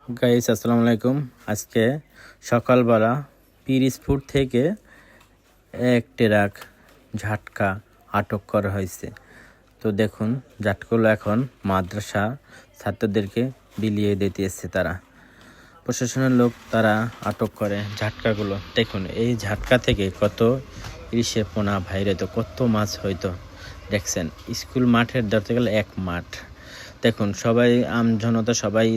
Guys আসসালামু আলাইকুম। আজকে সকালবেলা পিরিজপুর থেকে এক ট্রাক ঝাটকা আটক করা হয়েছে। তো দেখুন, ঝাটকাগুলো এখন মাদ্রাসা ছাত্রদেরকে বিলিয়ে দিতে এসছে তারা। প্রশাসনের লোক তারা আটক করে ঝাটকাগুলো। দেখুন, এই ঝাটকা থেকে কত ইলিশে পোনা ভাইরে, তো কত মাছ হয়তো। দেখছেন, স্কুল মাঠের ধরতে গেলে এক মাঠ। দেখুন, সবাই আমজনতা সবাই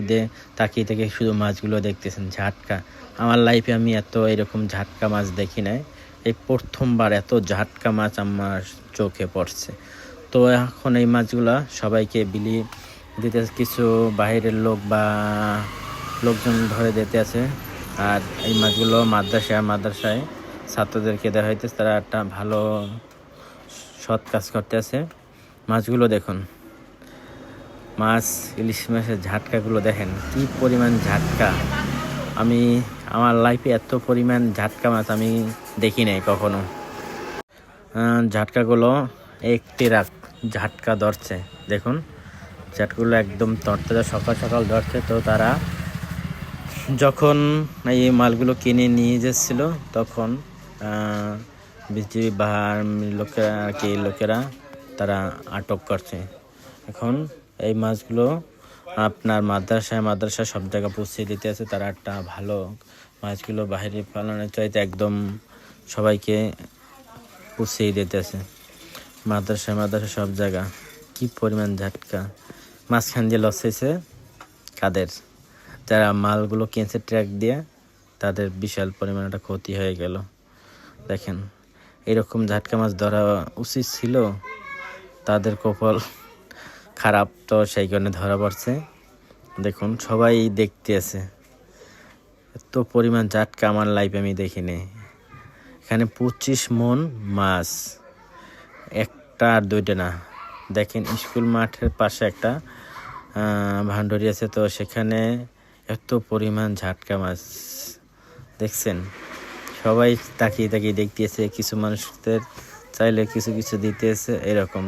তাকিয়ে থেকে শুধু মাছগুলো দেখতেছেন। ঝাটকা, আমার লাইফে আমি এত এরকম ঝাটকা মাছ দেখি নাই। এই প্রথমবার এত ঝাটকা মাছ আমার চোখে পড়ছে। তো এখন এই মাছগুলা সবাইকে বিলিয়ে দিতে কিছু বাইরের লোক বা লোকজন ধরে দিতে আছে। আর এই মাছগুলো মাদ্রাসায় ছাত্রদেরকে দেওয়া হইতেছে। তারা একটা ভালো সৎ কাজ করতে আছে। মাছগুলো দেখুন, মাছ, ইলিশ মাছের ঝাটকাগুলো দেখেন কি পরিমাণ ঝাটকা। আমি আমার লাইফে এত পরিমাণ ঝাটকা মাছ আমি দেখি নাই কখনো। ঝাটকাগুলো একটি ঝাটকা ধরছে। দেখুন, ঝাটকাগুলো একদম তরতাজা সকাল সকাল ধরছে। তো তারা যখন এই মালগুলো কিনে নিয়ে যাচ্ছিল তখন বিজিবি বাহার লোকেরা তারা আটক করছে। এখন এই মাছগুলো আপনার মাদ্রাসায় সব জায়গায় পৌঁছে দিতে আছে। তারা একটা ভালো মাছগুলো বাইরে পালানোর চাইতে একদম সবাইকে পৌঁছে দিতে আছে। মাদ্রাসা সব জায়গা কি পরিমাণ ঝাটকা। মাঝখান দিয়ে লস হয়েছে কাদের, যারা মালগুলো কিনছে ট্রাক দিয়ে, তাদের বিশাল পরিমাণ একটা ক্ষতি হয়ে গেল। দেখেন, এরকম ঝাটকা মাছ ধরা উচিত ছিল, তাদের কপাল খারাপ, তো সেই কারণে ধরা পড়ছে। দেখুন, সবাই দেখতে আছে। এত পরিমাণ ঝাটকা আমার লাইফে আমি দেখিনি। এখানে 25 মন মাছ, একটা আর দুইটা না। দেখেন, স্কুল মাঠের পাশে একটা ভান্ডারি আছে, তো সেখানে এত পরিমাণ ঝাটকা মাছ দেখছেন। সবাই তাকিয়ে দেখতেছে। কিছু মানুষদের চাইলে কিছু দিতেছে এরকম।